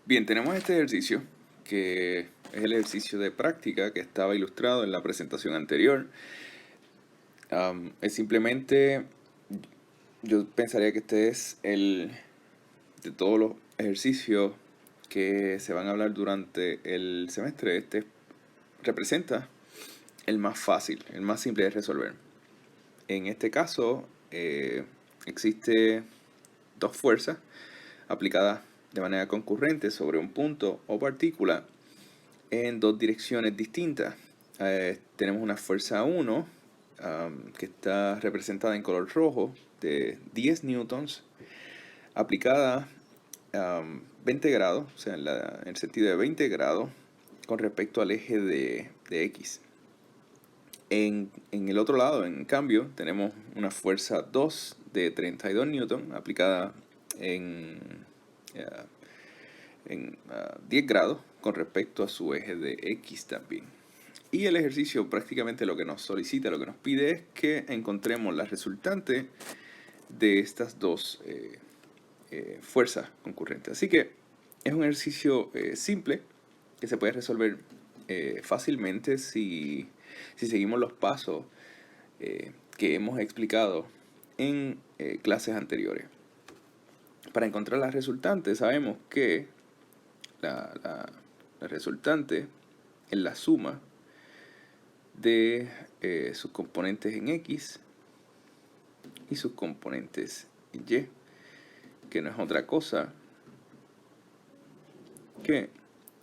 Bien, tenemos este ejercicio que es el ejercicio de práctica que estaba ilustrado en la presentación anterior. Es simplemente, yo pensaría que este es el de todos los ejercicios que se van a hablar durante el semestre. Este representa el más fácil, el más simple de resolver. En este caso, existe dos fuerzas aplicadas de manera concurrente sobre un punto o partícula en dos direcciones distintas. Tenemos una fuerza 1 que está representada en color rojo de 10 newtons aplicada 20 grados, o sea, en el sentido de 20 grados con respecto al eje de X. En el otro lado, en cambio, tenemos una fuerza 2 de 32 newtons aplicada en 10 grados con respecto a su eje de X también. Y el ejercicio prácticamente lo que nos solicita, lo que nos pide es que encontremos la resultante de estas dos fuerzas concurrentes. Así que es un ejercicio simple que se puede resolver fácilmente si seguimos los pasos que hemos explicado en clases anteriores. Para encontrar la resultante sabemos que la resultante es la suma de sus componentes en X y sus componentes en Y, que no es otra cosa que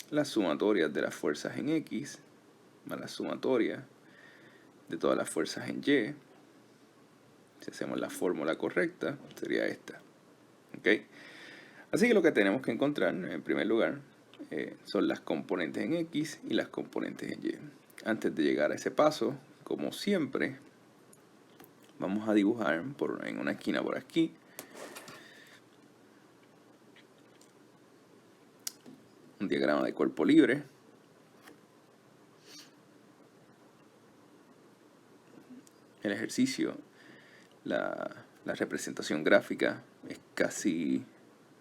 la sumatoria de las fuerzas en X más la sumatoria de todas las fuerzas en Y. Si hacemos la fórmula correcta, sería esta. ¿Okay? Así que lo que tenemos que encontrar, en primer lugar, son las componentes en X y las componentes en Y. Antes de llegar a ese paso, como siempre, vamos a dibujar en una esquina por aquí un diagrama de cuerpo libre. El ejercicio, la representación gráfica es casi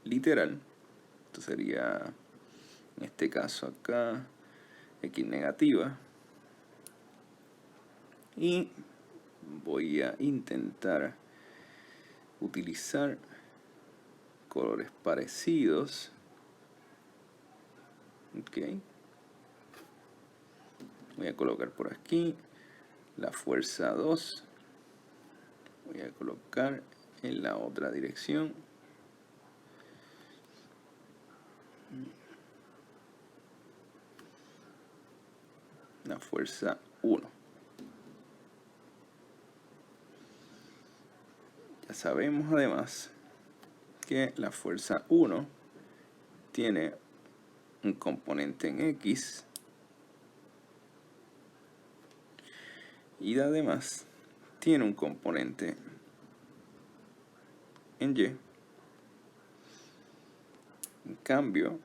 literal. Esto sería, en este caso acá, X negativa. Y voy a intentar utilizar colores parecidos. Okay. Voy a colocar por aquí la fuerza 2. Voy a colocar en la otra dirección la fuerza 1. Ya sabemos además que la fuerza 1 tiene un componente en X y además tiene un componente en Y. En cambio,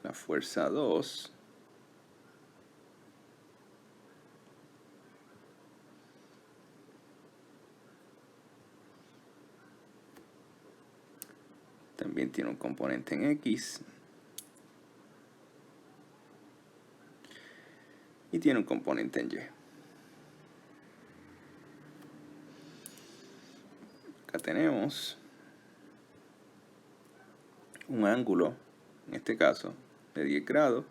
la fuerza 2 también tiene un componente en X y tiene un componente en Y. Acá tenemos un ángulo, en este caso, de 10 grados.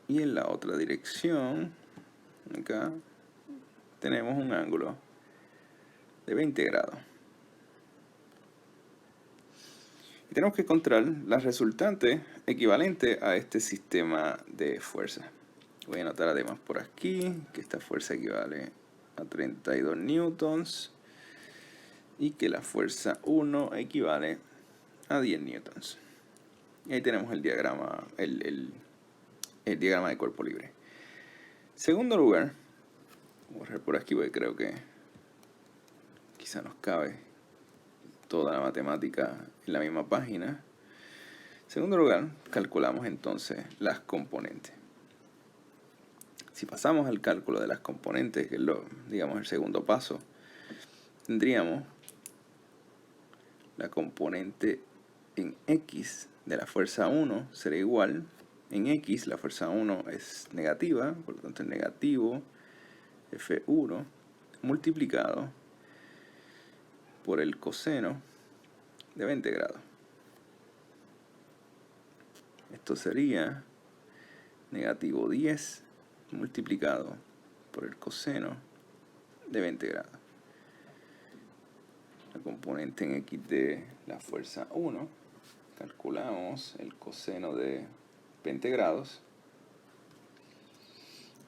Y en la otra dirección, acá, tenemos un ángulo de 20 grados. Y tenemos que encontrar la resultante equivalente a este sistema de fuerza. Voy a anotar además por aquí que esta fuerza equivale a 32 newtons y que la fuerza 1 equivale a 10 newtons. Y ahí tenemos el diagrama, el diagrama de cuerpo libre. Segundo lugar, voy a borrar por aquí porque creo que quizá nos cabe toda la matemática en la misma página. En segundo lugar, calculamos entonces las componentes. Si pasamos al cálculo de las componentes, que es digamos el segundo paso, tendríamos la componente en X de la fuerza 1 será igual. En X la fuerza 1 es negativa, por lo tanto es negativo F1 multiplicado por el coseno de 20 grados. Esto sería negativo 10 multiplicado por el coseno de 20 grados. La componente en X de la fuerza 1, calculamos el coseno de 20 grados.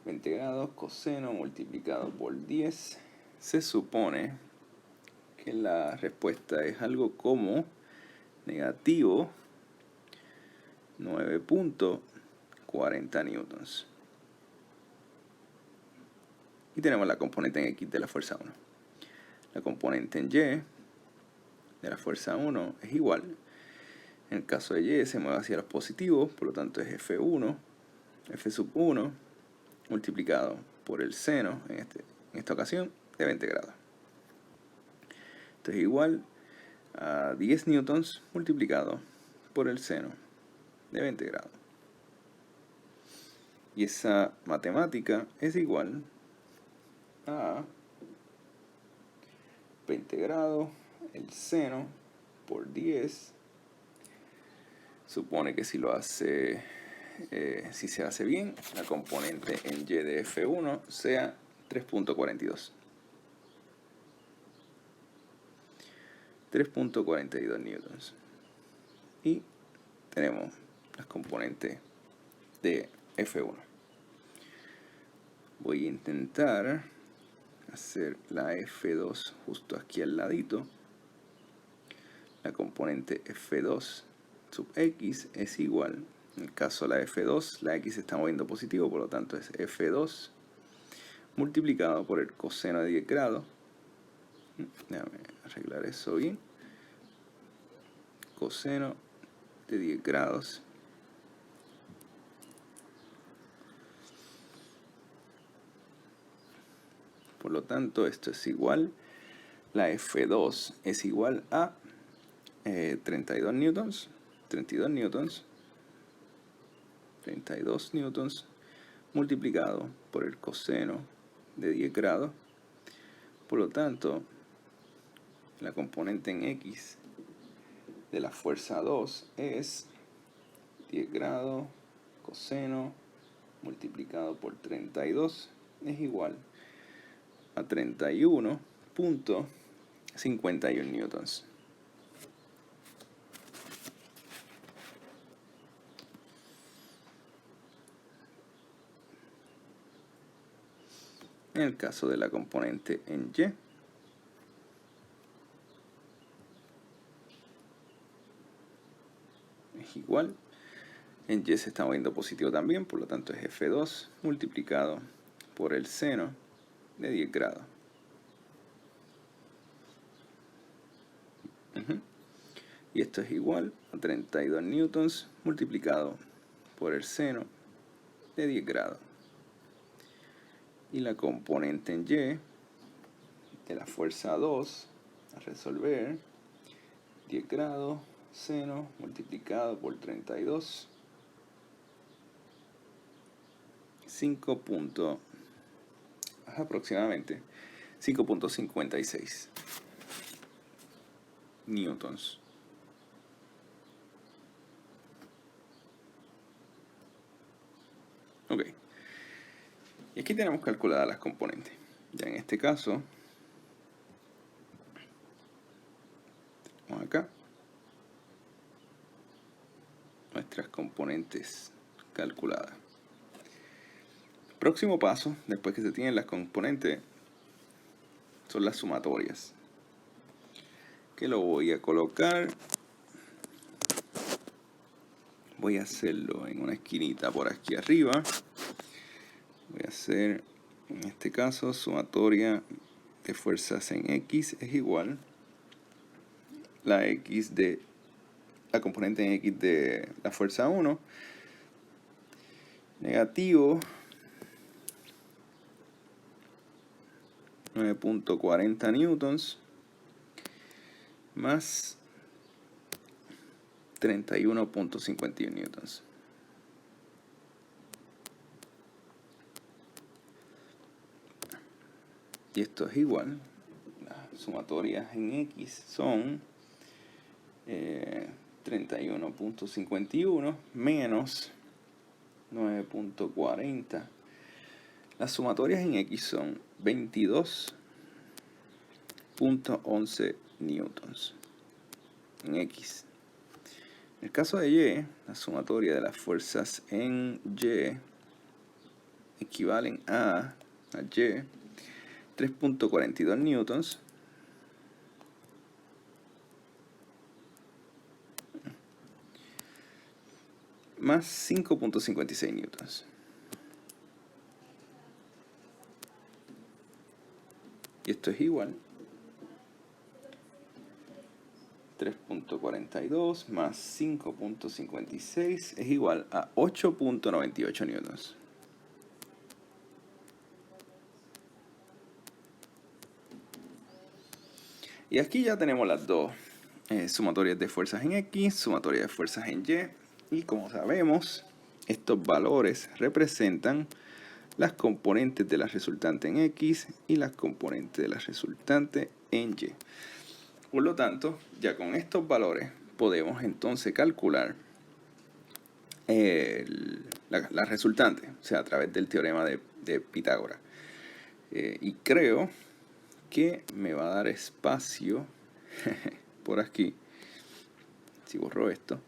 20 grados coseno multiplicado por 10. Se supone que la respuesta es algo como negativo 9.40 newtons. Y tenemos la componente en X de la fuerza 1. La componente en Y de la fuerza 1 es igual. En el caso de Y se mueve hacia los positivos, por lo tanto es F1, F sub 1, multiplicado por el seno, en esta ocasión, de 20 grados. Esto es igual a 10 newtons multiplicado por el seno de 20 grados. Y esa matemática es igual a 20 grados, el seno por 10. Supone que si se hace bien, la componente en Y de F1 sea 3.42. 3.42 newtons. Y tenemos las componentes de F1. Voy a intentar hacer la F2 justo aquí al ladito. La componente F2 sub X es igual. En el caso de la F2, la X se está moviendo positivo, por lo tanto es F2 multiplicado por el coseno de 10 grados. Déjame arreglar eso bien. Coseno de 10 grados. Por lo tanto, esto es igual. La F2 es igual a 32 newtons. 32 newtons. 32 newtons multiplicado por el coseno de 10 grados. Por lo tanto, la componente en X de la fuerza 2 es 10 grados coseno multiplicado por 32 es igual a 31.51 newtons. En el caso de la componente en Y, es igual. En Y se está moviendo positivo también, por lo tanto es F2 multiplicado por el seno de 10 grados. Y esto es igual a 32 newtons multiplicado por el seno de 10 grados. Y la componente en Y de la fuerza 2, a resolver, 10 grados, seno multiplicado por 32, 5. Aproximadamente 5.56 newtons. Ok. Y aquí tenemos calculadas las componentes. Ya en este caso, vamos acá, nuestras componentes calculadas. Próximo paso, después que se tienen las componentes, son las sumatorias. Que lo voy a colocar. Voy a hacerlo en una esquinita por aquí arriba. Voy a hacer, en este caso, sumatoria de fuerzas en X es igual la componente en X de la fuerza 1 negativo 9.40 newtons más 31.51 newtons. Y esto es igual, las sumatorias en X son 31.51 menos 9.40. Las sumatorias en X son 22.11 newtons en X. En el caso de Y, la sumatoria de las fuerzas en Y equivalen a Y 3.42 newtons más 5.56 newtons. Y esto es igual 3.42 más 5.56 es igual a 8.98 newtons. Y aquí ya tenemos las dos sumatorias de fuerzas en X, sumatoria de fuerzas en Y. Y como sabemos, estos valores representan las componentes de la resultante en X y las componentes de la resultante en Y. Por lo tanto, ya con estos valores podemos entonces calcular la resultante, o sea, a través del teorema de Pitágoras. Y creo que me va a dar espacio por aquí, si borro esto,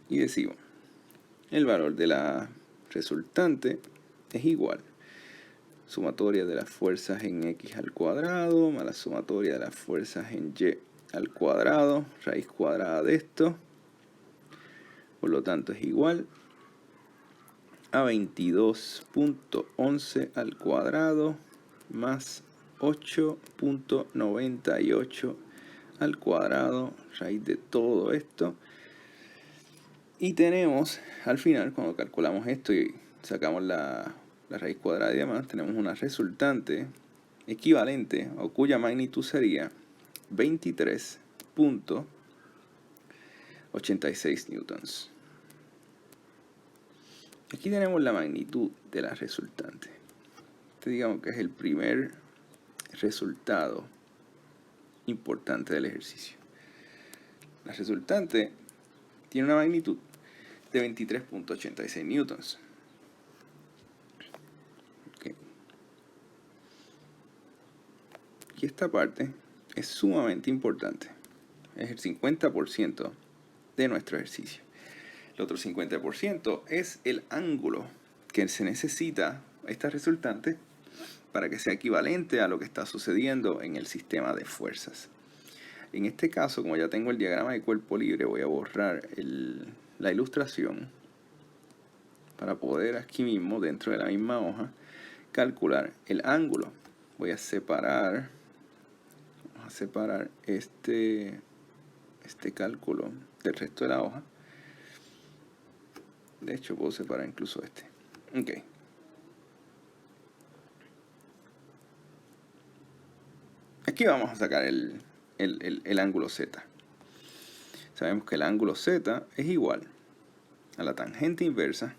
y decimos, el valor de la resultante es igual sumatoria de las fuerzas en X al cuadrado más la sumatoria de las fuerzas en Y al cuadrado, raíz cuadrada de esto, por lo tanto es igual a 22.11 al cuadrado más 8.98 al cuadrado, raíz de todo esto. Y tenemos, al final, cuando calculamos esto y sacamos la raíz cuadrada y demás, tenemos una resultante equivalente, o cuya magnitud sería 23.86 newtons. Aquí tenemos la magnitud de la resultante. Este, digamos que es el primer resultado importante del ejercicio. La resultante tiene una magnitud de 23.86 newtons. Okay. Y esta parte es sumamente importante. Es el 50% de nuestro ejercicio. El otro 50% es el ángulo que se necesita esta resultante para que sea equivalente a lo que está sucediendo en el sistema de fuerzas. En este caso, como ya tengo el diagrama de cuerpo libre, voy a borrar la ilustración para poder aquí mismo, dentro de la misma hoja, calcular el ángulo. Voy a separar, este cálculo del resto de la hoja. De hecho, puedo separar incluso este. Ok. Aquí vamos a sacar el ángulo Z. Sabemos que el ángulo Z es igual a la tangente inversa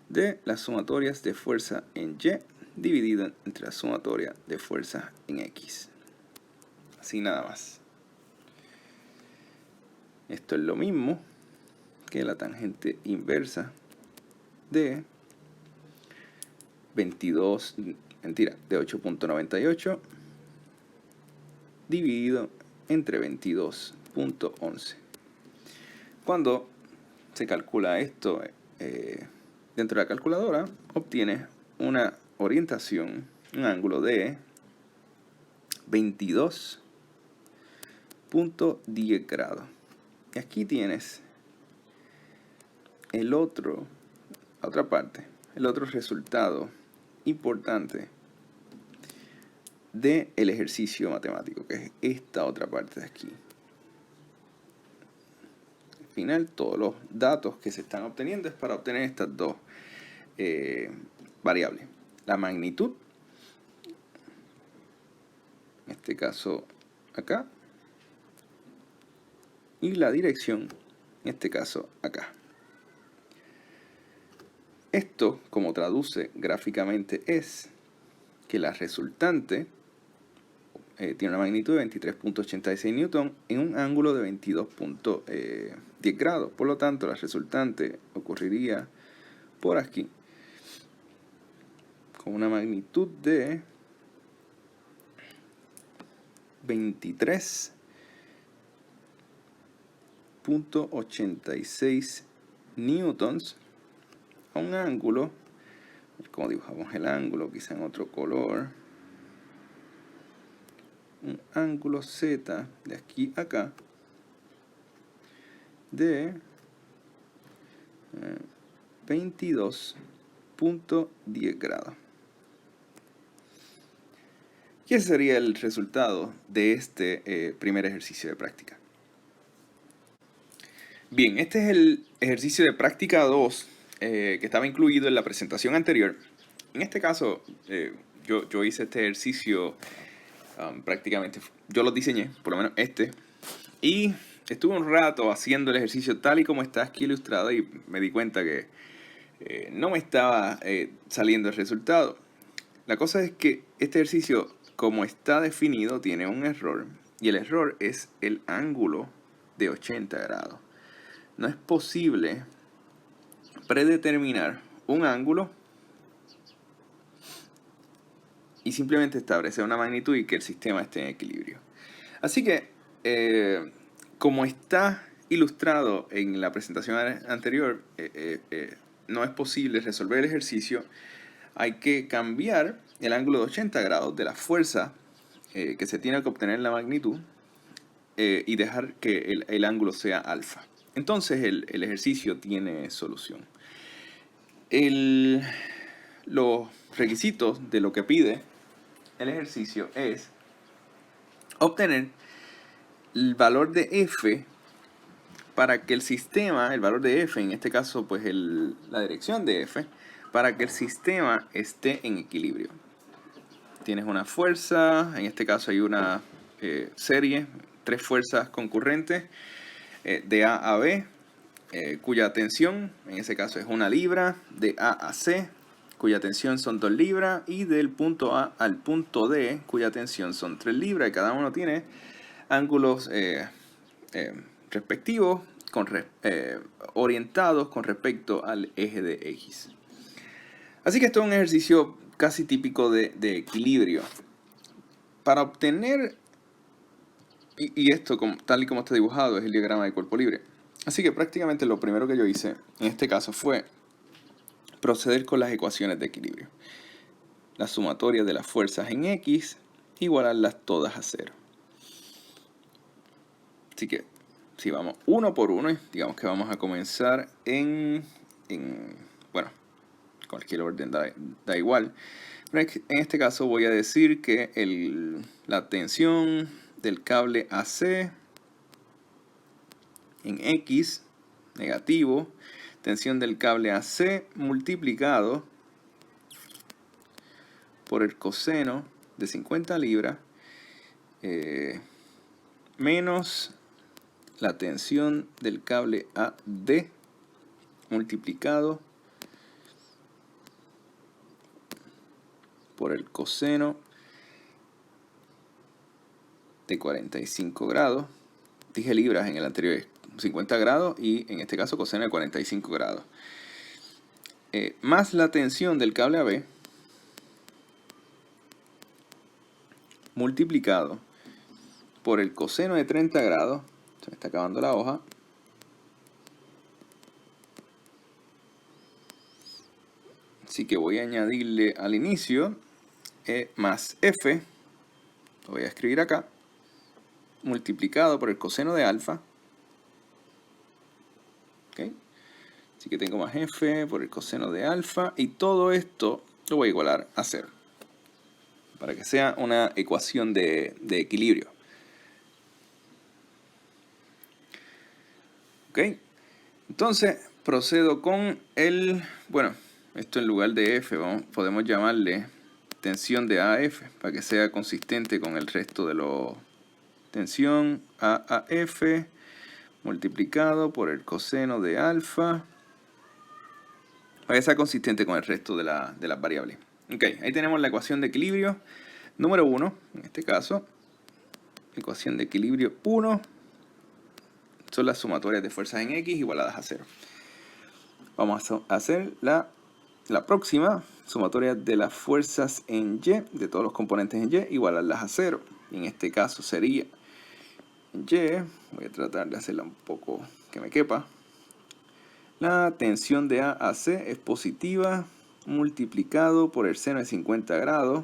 de las sumatorias de fuerza en Y dividida entre la sumatoria de fuerza en X. Así nada más. Esto es lo mismo que la tangente inversa de 8.98 dividido entre 22.11. Cuando se calcula esto dentro de la calculadora, obtienes una orientación, un ángulo de 22.10 grados. Y aquí tienes la otra parte, el otro resultado importante del ejercicio matemático, que es esta otra parte de aquí. Al final, todos los datos que se están obteniendo es para obtener estas dos variables. La magnitud, en este caso acá, y la dirección, en este caso acá. Esto, como traduce gráficamente, es que la resultante tiene una magnitud de 23.86 newton en un ángulo de 22.10 grados. Por lo tanto, la resultante ocurriría por aquí, con una magnitud de 23.86 newtons a un ángulo, como dibujamos el ángulo, quizá en otro color, un ángulo Z de aquí a acá de 22.10 grados. Y ese sería el resultado de este primer ejercicio de práctica. Bien, este es el ejercicio de práctica 2 que estaba incluido en la presentación anterior. En este caso, yo hice este ejercicio prácticamente, yo lo diseñé, por lo menos este, y estuve un rato haciendo el ejercicio tal y como está aquí ilustrado y me di cuenta que no me estaba saliendo el resultado. La cosa es que este ejercicio, como está definido, tiene un error, y el error es el ángulo de 80 grados. No es posible predeterminar un ángulo y simplemente establecer una magnitud y que el sistema esté en equilibrio. Así que, como está ilustrado en la presentación anterior, no es posible resolver el ejercicio. Hay que cambiar el ángulo de 80 grados de la fuerza que se tiene que obtener en la magnitud y dejar que el ángulo sea alfa. Entonces el ejercicio tiene solución. Los requisitos de lo que pide el ejercicio es obtener el valor de F para que el sistema, el valor de F, en este caso pues la dirección de F, para que el sistema esté en equilibrio. Tienes una fuerza, en este caso hay una serie, 3 fuerzas concurrentes de A a B, cuya tensión, en ese caso es 1 libra, de A a C, cuya tensión son 2 libras, y del punto A al punto D, cuya tensión son 3 libras, y cada uno tiene ángulos respectivos orientados con respecto al eje de X. Así que esto es un ejercicio casi típico de equilibrio. Para obtener, y esto tal y como está dibujado, es el diagrama de cuerpo libre. Así que prácticamente lo primero que yo hice en este caso fue proceder con las ecuaciones de equilibrio. La sumatoria de las fuerzas en X, igualarlas todas a 0. Así que si vamos uno por uno, digamos que vamos a comenzar bueno, cualquier orden da igual. Pero en este caso voy a decir que la tensión del cable AC en X, negativo, tensión del cable AC multiplicado por el coseno de 50 libras menos la tensión del cable AD multiplicado por el coseno de 45 grados. Dije libras en el anterior, 50 grados, y en este caso coseno de 45 grados. Más la tensión del cable AB multiplicado por el coseno de 30 grados. Se me está acabando la hoja. Así que voy a añadirle al inicio más F, lo voy a escribir acá, multiplicado por el coseno de alfa. ¿Okay? Así que tengo más F por el coseno de alfa, y todo esto lo voy a igualar a 0, para que sea una ecuación de equilibrio. ¿Ok? Entonces procedo con bueno, esto en lugar de F podemos llamarle tensión de AF, para que sea consistente con el resto de los... Tensión AAF multiplicado por el coseno de alfa, para que sea consistente con el resto de las variables. Ok, ahí tenemos la ecuación de equilibrio número 1, en este caso. Ecuación de equilibrio 1 son las sumatorias de fuerzas en X igualadas a 0. Vamos a hacer la próxima, sumatoria de las fuerzas en Y, de todos los componentes en Y, igualarlas a 0. Y en este caso sería en Y, voy a tratar de hacerla un poco que me quepa. La tensión de A a C es positiva, multiplicado por el seno de 50 grados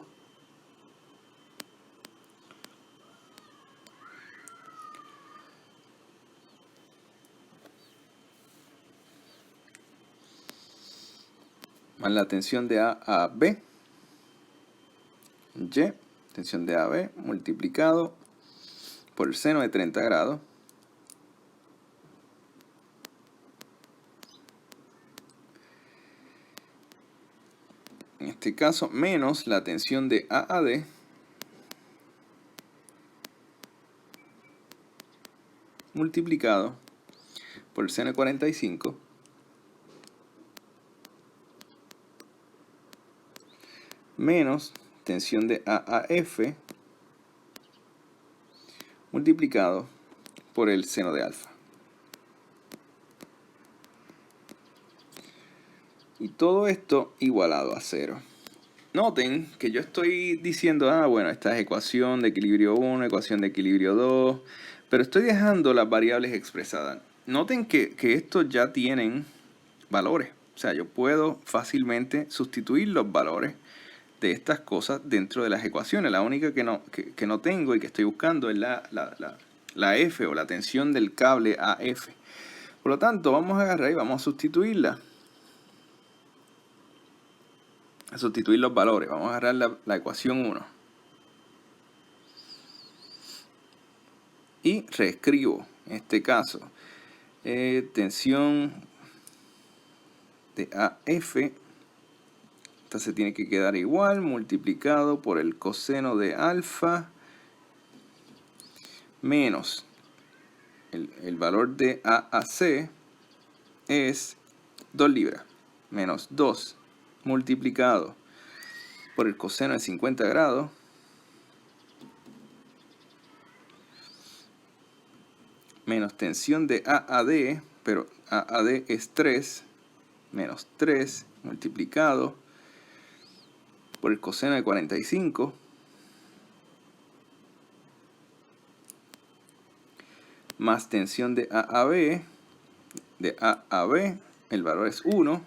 más la tensión de A a B, Y, tensión de A a B, multiplicado por el seno de 30 grados en este caso, menos la tensión de A a D multiplicado por el seno de 45 menos tensión de A a F multiplicado por el seno de alfa. Y todo esto igualado a 0. Noten que yo estoy diciendo, bueno, esta es ecuación de equilibrio 1, ecuación de equilibrio 2, pero estoy dejando las variables expresadas. Noten que estos ya tienen valores. O sea, yo puedo fácilmente sustituir los valores de estas cosas dentro de las ecuaciones. La única que no tengo y que estoy buscando es la F, o la tensión del cable AF. Por lo tanto, vamos a agarrar y vamos a sustituirla. A sustituir los valores. Vamos a agarrar la ecuación 1. Y reescribo, en este caso, tensión de AF. Esta se tiene que quedar igual, multiplicado por el coseno de alfa, menos el valor de A a C es 2 libras, menos 2 multiplicado por el coseno de 50 grados, menos tensión de A a D, pero A a D es 3, menos 3 multiplicado por el coseno de 45, más tensión de A a B, el valor es 1,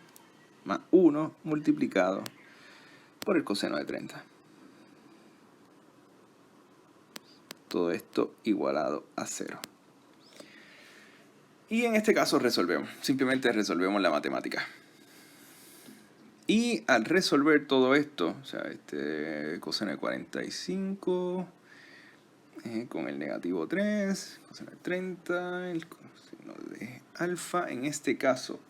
más 1 multiplicado por el coseno de 30. Todo esto igualado a 0. Y en este caso resolvemos, simplemente resolvemos la matemática. Y al resolver todo esto, o sea, este coseno de 45 con el negativo 3, coseno de 30, el coseno de alfa, en este caso,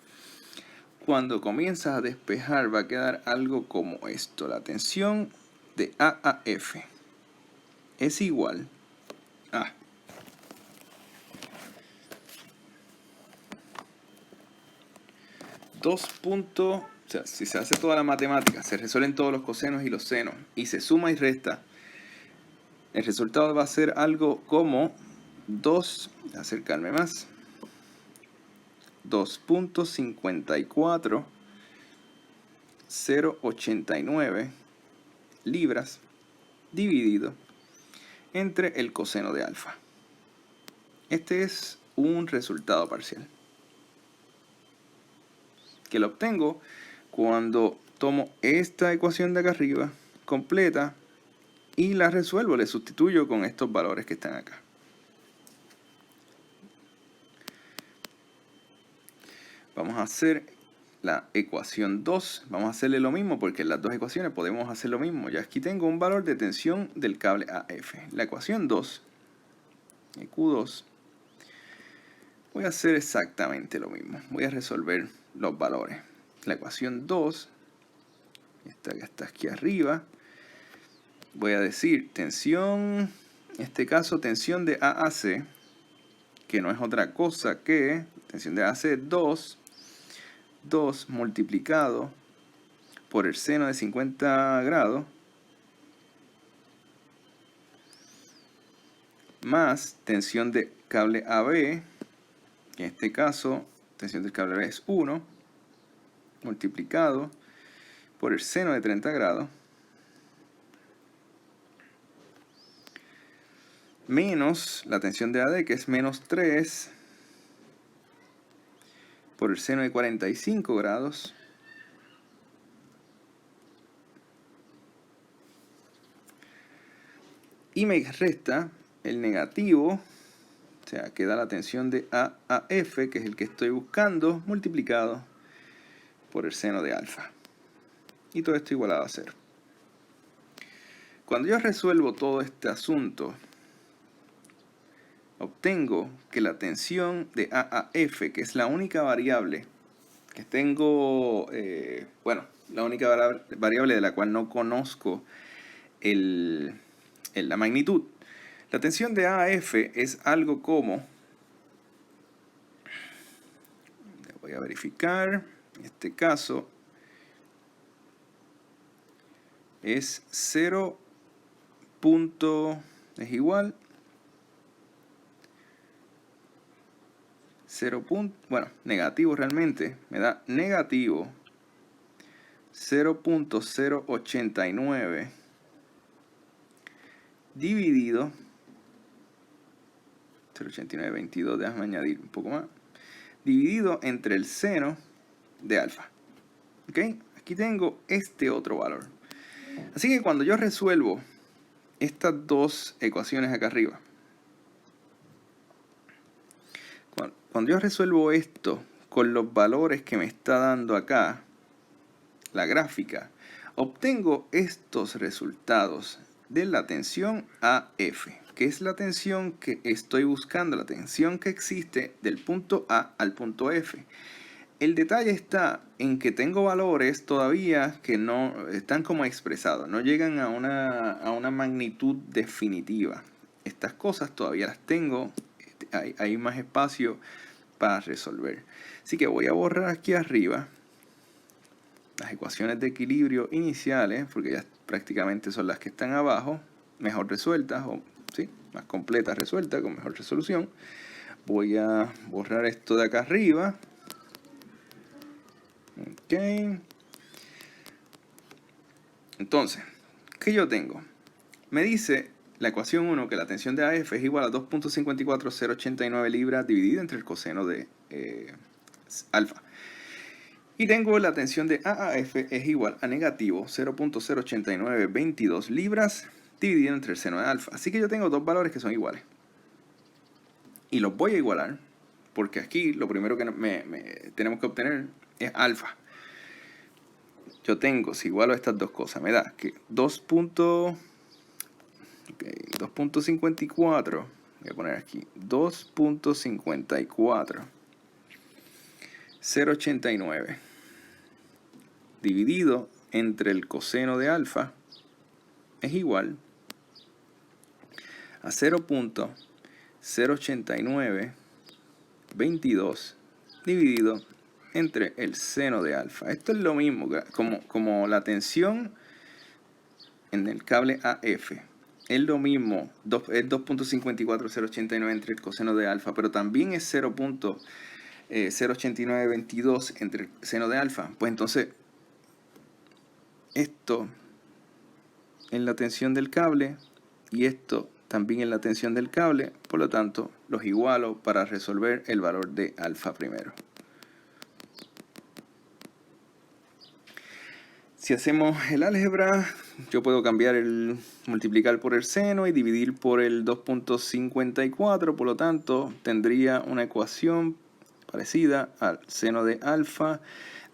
cuando comienzas a despejar va a quedar algo como esto. La tensión de A a F es igual a 2 puntos. O sea, si se hace toda la matemática, se resuelven todos los cosenos y los senos, y se suma y resta, el resultado va a ser algo como 2, acercarme más, 2.54089 libras dividido entre el coseno de alfa. Este es un resultado parcial que lo obtengo cuando tomo esta ecuación de acá arriba completa y la resuelvo, le sustituyo con estos valores que están acá. Vamos a hacer la ecuación 2. Vamos a hacerle lo mismo porque en las dos ecuaciones podemos hacer lo mismo. Ya aquí tengo un valor de tensión del cable AF. La ecuación 2, EQ2, voy a hacer exactamente lo mismo. Voy a resolver los valores. La ecuación 2, esta que está aquí arriba, voy a decir tensión, en este caso tensión de A a C, que no es otra cosa que tensión de A a C 2 multiplicado por el seno de 50 grados más tensión de cable AB, que en este caso tensión del cable AB es 1, multiplicado por el seno de 30 grados, menos la tensión de AD, que es menos 3, por el seno de 45 grados, y me resta el negativo, o sea, queda la tensión de A a F, que es el que estoy buscando, multiplicado por el seno de alfa. Y todo esto igualado a 0. Cuando yo resuelvo todo este asunto, obtengo que la tensión de A a F, que es la única variable que tengo, la única variable de la cual no conozco la magnitud. La tensión de A a F es algo como, voy a verificar, en este caso es 0. Es igual 0. Negativo realmente, me da negativo 0.089 dividido 0.8922, déjame añadir un poco más, dividido entre el seno de alfa. ¿Ok? Aquí tengo este otro valor. Así que cuando yo resuelvo estas dos ecuaciones acá arriba, cuando yo resuelvo esto con los valores que me está dando acá la gráfica, obtengo estos resultados de la tensión AF, que es la tensión que estoy buscando, la tensión que existe del punto A al punto F. El detalle está en que tengo valores todavía que no están como expresados, no llegan a una magnitud definitiva. Estas cosas todavía las tengo, hay más espacio para resolver. Así que voy a borrar aquí arriba las ecuaciones de equilibrio iniciales, porque ya prácticamente son las que están abajo, mejor resueltas, o sí, más completas resueltas, con mejor resolución. Voy a borrar esto de acá arriba. Ok. Entonces, ¿qué yo tengo? Me dice la ecuación 1 que la tensión de AF es igual a 2.54089 libras dividido entre el coseno de alfa. Y tengo la tensión de AAF es igual a negativo 0.08922 libras dividido entre el seno de alfa. Así que yo tengo dos valores que son iguales. Y los voy a igualar porque aquí lo primero que tenemos que obtener es alfa. Yo tengo, si igualo estas dos cosas, me da que 2.54, voy a poner aquí 2.54 0.89 dividido entre el coseno de alfa es igual a 0.08922 dividido entre el seno de alfa. Esto es lo mismo como la tensión en el cable AF. Es lo mismo, es 2.54089 entre el coseno de alfa, pero también es 0.08922 entre el seno de alfa. Pues entonces, esto en la tensión del cable y esto también en la tensión del cable, por lo tanto, los igualo para resolver el valor de alfa primero. Si hacemos el álgebra, yo puedo cambiar multiplicar por el seno y dividir por el 2.54, por lo tanto, tendría una ecuación parecida al seno de alfa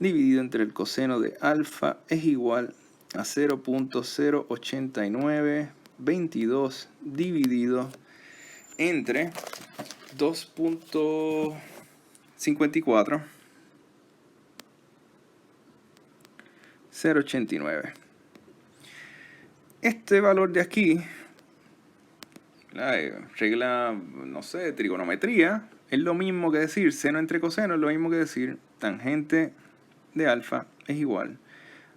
dividido entre el coseno de alfa es igual a 0.08922 dividido entre 2.54 0.89. Este valor de aquí, la regla, no sé, de trigonometría, es lo mismo que decir seno entre coseno, es lo mismo que decir tangente de alfa es igual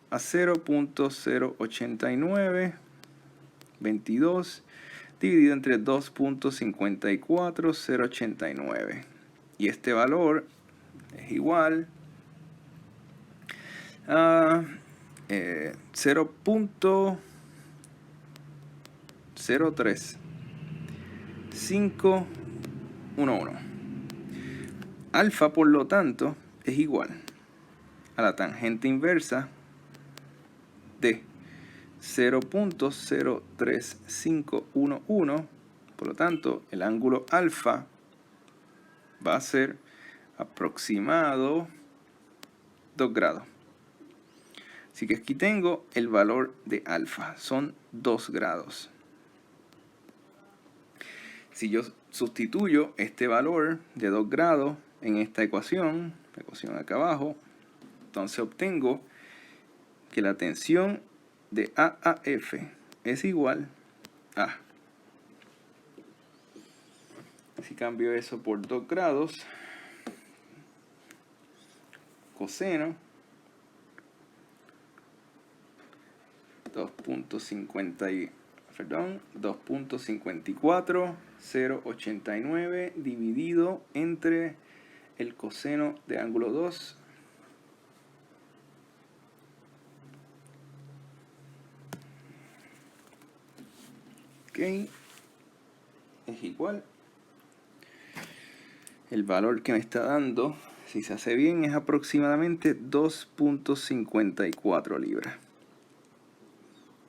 a 0.08922 dividido entre 2.54089. Y este valor es igual a 0.03511. Alfa, por lo tanto, es igual a la tangente inversa de 0.03511. Por lo tanto, el ángulo alfa va a ser aproximado 2 grados. Así que aquí tengo el valor de alfa, son 2 grados. Si yo sustituyo este valor de 2 grados en esta ecuación, la ecuación acá abajo, entonces obtengo que la tensión de A a F es igual a, si cambio eso por 2 grados, coseno 2.54089 dividido entre el coseno de ángulo 2 es igual. El valor que me está dando, si se hace bien, es aproximadamente 2.54 libras.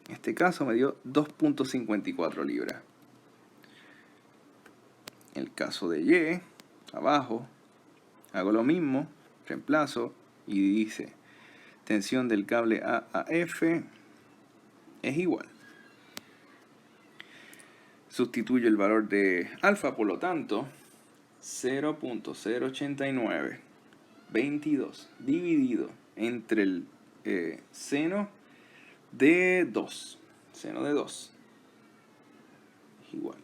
En este caso me dio 2.54 libras. En el caso de Y, abajo, hago lo mismo, reemplazo y dice tensión del cable A a F es igual. Sustituyo el valor de alfa, por lo tanto, 0.08922 dividido entre el seno de 2. Seno de 2 es igual.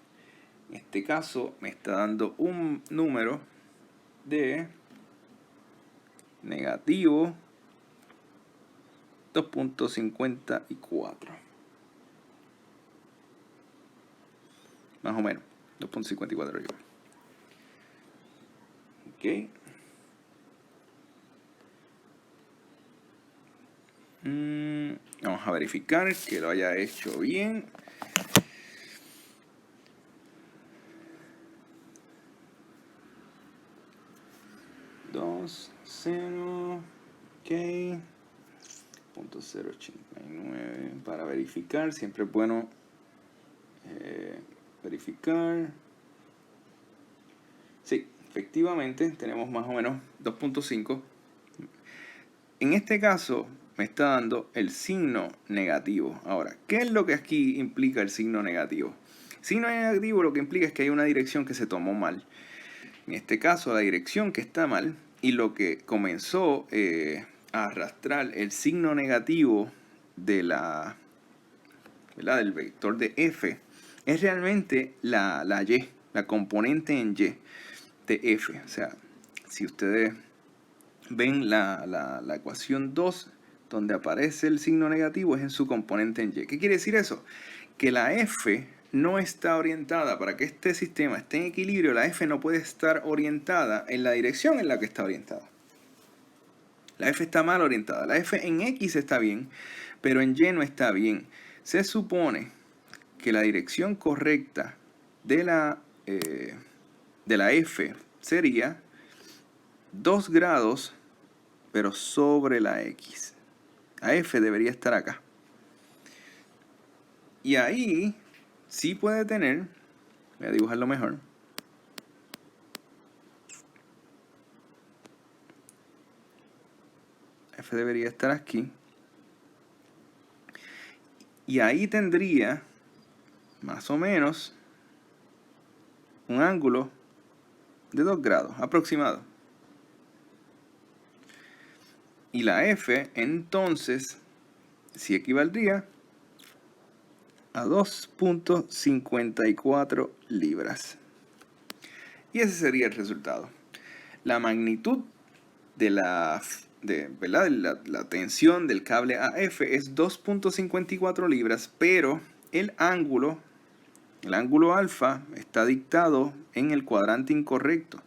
En este caso me está dando un número de negativo 2.54. Más o menos, 2.54 igual. Ok. Vamos a verificar que lo haya hecho bien. Seno, ok, 0.089 para verificar, siempre es bueno verificar. Sí, efectivamente tenemos más o menos 2.5. En este caso me está dando el signo negativo. Ahora, ¿qué es lo que aquí implica el signo negativo? El signo negativo lo que implica es que hay una dirección que se tomó mal. En este caso, la dirección que está mal y lo que comenzó a arrastrar el signo negativo de del vector de F es realmente la Y, la componente en Y de F. O sea, si ustedes ven la ecuación 2, donde aparece el signo negativo es en su componente en Y. ¿Qué quiere decir eso? Que la F no está orientada, para que este sistema esté en equilibrio, la F no puede estar orientada en la dirección en la que está orientada. La F está mal orientada. La F en X está bien, pero en Y no está bien. Se supone que la dirección correcta de la F sería 2 grados, pero sobre la X. La F debería estar acá. Y ahí sí puede tener, voy a dibujarlo mejor, F debería estar aquí. Y ahí tendría, más o menos, un ángulo de 2 grados aproximado. Y la F, entonces, sí equivaldría a 2.54 libras. Y ese sería el resultado. La magnitud de ¿verdad? La tensión del cable AF es 2.54 libras, pero el ángulo alfa está dictado en el cuadrante incorrecto.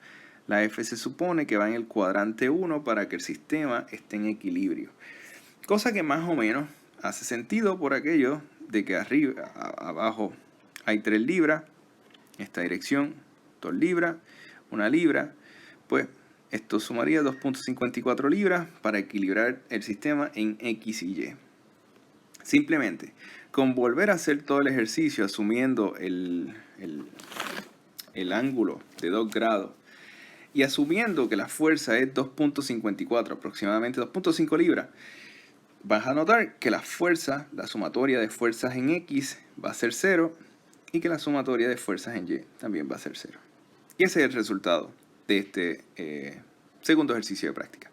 La F se supone que va en el cuadrante 1 para que el sistema esté en equilibrio. Cosa que más o menos hace sentido por aquello de que abajo hay 3 libras, esta dirección 2 libras, 1 libra, pues esto sumaría 2.54 libras para equilibrar el sistema en X y Y. Simplemente, con volver a hacer todo el ejercicio asumiendo el ángulo de 2 grados y asumiendo que la fuerza es 2.54, aproximadamente 2.5 libras, vas a notar que la sumatoria de fuerzas en X va a ser 0 y que la sumatoria de fuerzas en Y también va a ser 0. Y ese es el resultado de este segundo ejercicio de práctica.